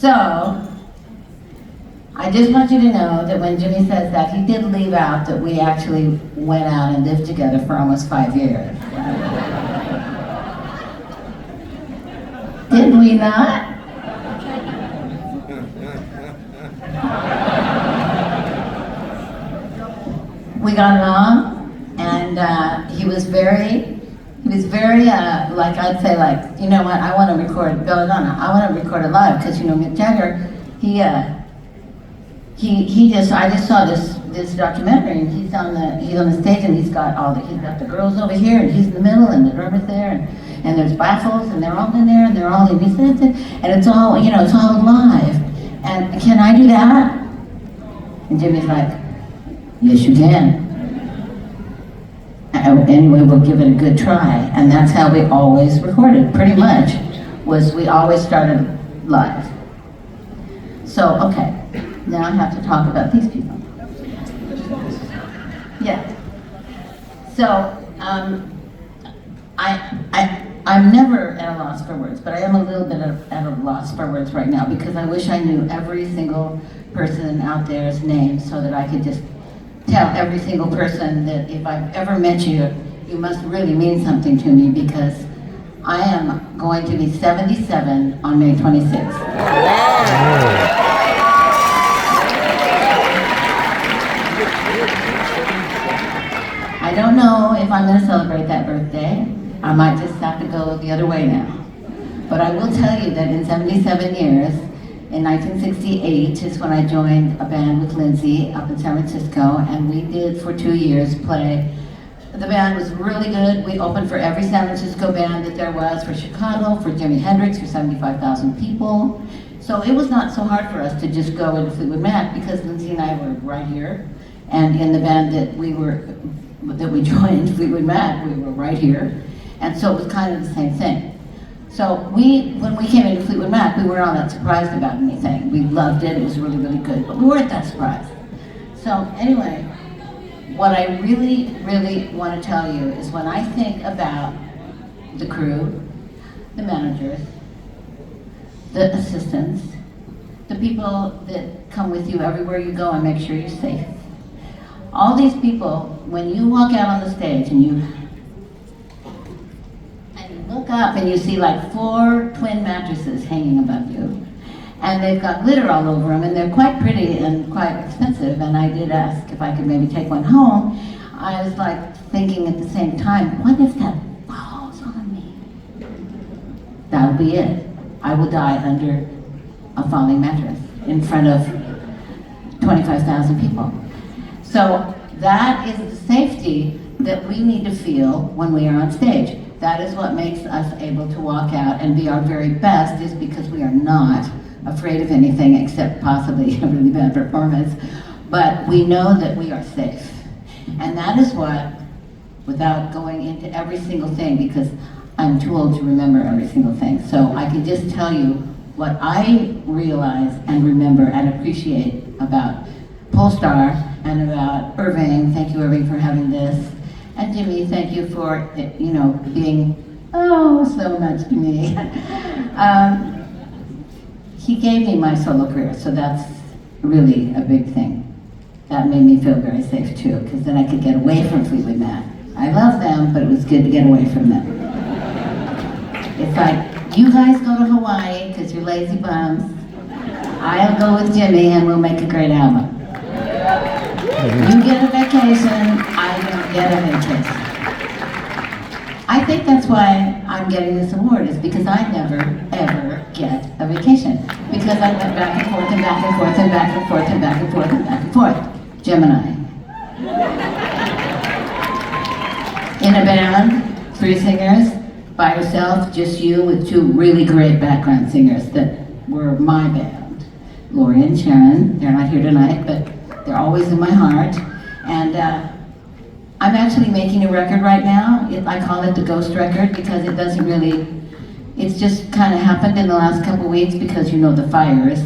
So, I just want you to know that when Jimmy says that, he did leave out that we actually went out and lived together for almost 5 years. Did we not? We got along, and he was very, like I'd say, like, you know what, I want to record Belladonna. I want to record it live, because, you know, Mick Jagger, I just saw this documentary, and he's on the stage, and he's got the girls over here, and he's in the middle, and the drummer's there, and there's baffles, and they're all in there, and they're all, and he says it, and it's all, you know, it's all live. And can I do that? And Jimmy's like, yes, you can. Anyway, we'll give it a good try. And that's how we always recorded, pretty much, was we always started live. So, okay, now I have to talk about these people. Yeah. So, I'm never at a loss for words, but I am a little bit at a loss for words right now, because I wish I knew every single person out there's name so that I could just tell every single person that if I've ever met you, you must really mean something to me, because I am going to be 77 on May 26th. I don't know if I'm going to celebrate that birthday. I might just have to go the other way now. But I will tell you that in 77 years, in 1968 is when I joined a band with Lindsay up in San Francisco, and we did for 2 years play. The band was really good. We opened for every San Francisco band that there was, for Chicago, for Jimi Hendrix, for 75,000 people. So it was not so hard for us to just go into Fleetwood Mac, because Lindsay and I were right here, and in the band that we joined, Fleetwood Mac, we were right here, and so it was kind of the same thing. So when we came into Fleetwood Mac, we weren't all that surprised about anything. We loved it, it was really, really good, but we weren't that surprised. So anyway, what I really, really want to tell you is when I think about the crew, the managers, the assistants, the people that come with you everywhere you go and make sure you're safe. All these people, when you walk out on the stage and you look up and you see like 4 twin mattresses hanging above you, and they've got glitter all over them, and they're quite pretty and quite expensive, and I did ask if I could maybe take one home. I was like thinking at the same time, what if that falls on me? That'll be it. I will die under a falling mattress in front of 25,000 people. So that is the safety that we need to feel when we are on stage. That is what makes us able to walk out and be our very best, is because we are not afraid of anything except possibly a really bad performance. But we know that we are safe. And that is what, without going into every single thing, because I'm too old to remember every single thing, so I can just tell you what I realize and remember and appreciate about Pollstar and about Irving. Thank you, Irving, for having this. And Jimmy, thank you for, you know, being, oh, so much to me. He gave me my solo career, so that's really a big thing. That made me feel very safe too, because then I could get away from Fleetwood Mac. I love them, but it was good to get away from them. It's like, you guys go to Hawaii because you're lazy bums. I'll go with Jimmy and we'll make a great album. You get a vacation, I don't get a vacation. I think that's why I'm getting this award, is because I never, ever get a vacation. Because I went back and forth and back and forth and back and forth and back and forth and back and forth. Gemini. In a band, 3 singers, by yourself, just you, with 2 really great background singers that were my band. Lori and Sharon, they're not here tonight, but they're always in my heart. And I'm actually making a record right now. I call it the ghost record, because it doesn't really, it's just kind of happened in the last couple of weeks, because you know the fires.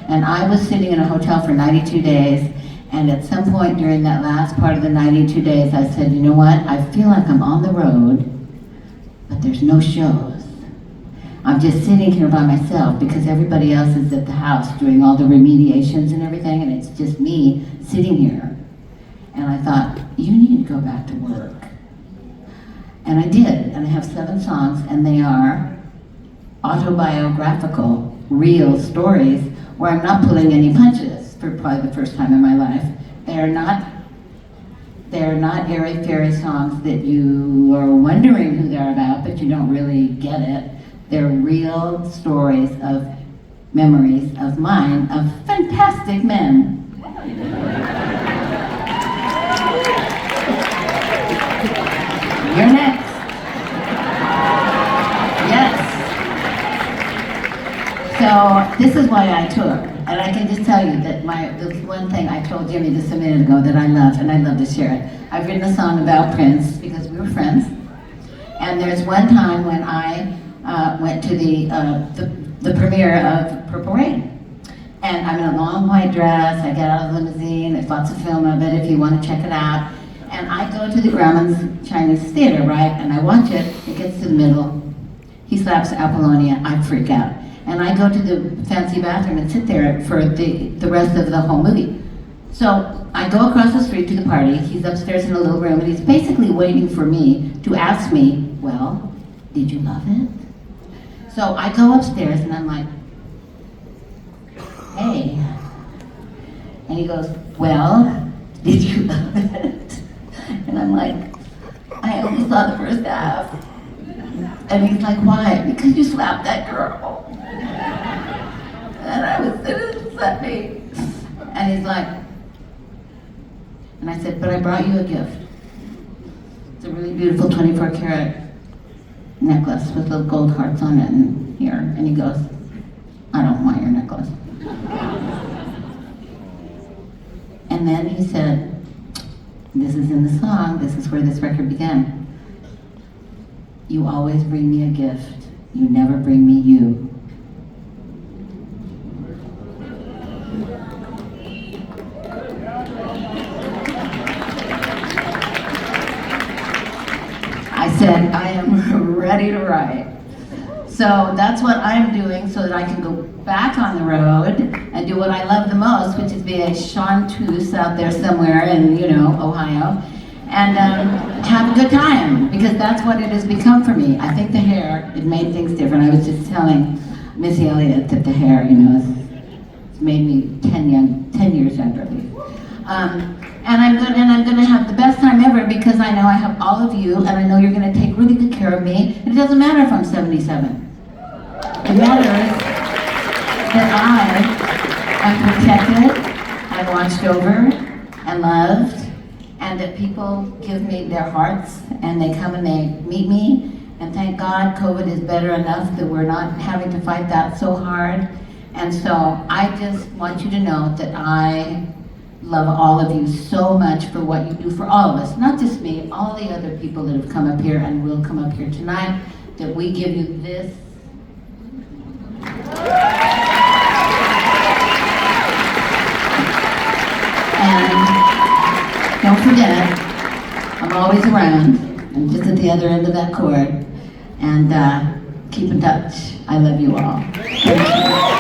And I was sitting in a hotel for 92 days, and at some point during that last part of the 92 days, I said, you know what, I feel like I'm on the road, but there's no shows. I'm just sitting here by myself because everybody else is at the house doing all the remediations and everything, and it's just me sitting here. And I thought, you need to go back to work. And I did, and I have 7 songs, and they are autobiographical, real stories where I'm not pulling any punches for probably the first time in my life. They are not airy-fairy songs that you are wondering who they're about, but you don't really get it. They're real stories of memories of mine, of fantastic men. You're next. Yes. So this is why I tour. And I can just tell you that the one thing I told Jimmy just a minute ago that I love, and I'd love to share it. I've written a song about Prince because we were friends. And there's one time when I went to the premiere of Purple Rain. And I'm in a long white dress, I get out of the limousine, there's lots of film of it if you want to check it out. And I go to the Grauman's Chinese Theater, right? And I watch it, it gets to the middle, he slaps Apollonia, I freak out. And I go to the fancy bathroom and sit there for the rest of the whole movie. So I go across the street to the party, he's upstairs in a little room, and he's basically waiting for me to ask me, well, did you love it? So I go upstairs and I'm like, hey. And he goes, well, did you love it? And I'm like, I only saw the first half. And he's like, why? Because you slapped that girl. And I was sitting upset me. And he's like, and I said, but I brought you a gift. It's a really beautiful 24 karat necklace with little gold hearts on it and here. And he goes, I don't want your necklace. And then he said, this is in the song, this is where this record began. You always bring me a gift, you never bring me you. I said, I am ready to write. So that's what I'm doing so that I can go back on the road and do what I love the most, which is be a chanteuse out there somewhere in, Ohio, and have a good time, because that's what it has become for me. I think the hair, it made things different. I was just telling Missy Elliott that the hair, it's made me 10 years younger at least. And I'm gonna have the best time ever because I know I have all of you, and I know you're gonna take really good care of me. And it doesn't matter if I'm 77. It matters that I am protected, I'm watched over, and loved, and that people give me their hearts, and they come and they meet me. And thank God COVID is better enough that we're not having to fight that so hard. And so I just want you to know that I love all of you so much for what you do for all of us, not just me, all the other people that have come up here and will come up here tonight, that we give you this. And don't forget, I'm always around. I'm just at the other end of that cord. And keep in touch. I love you all. Thank you.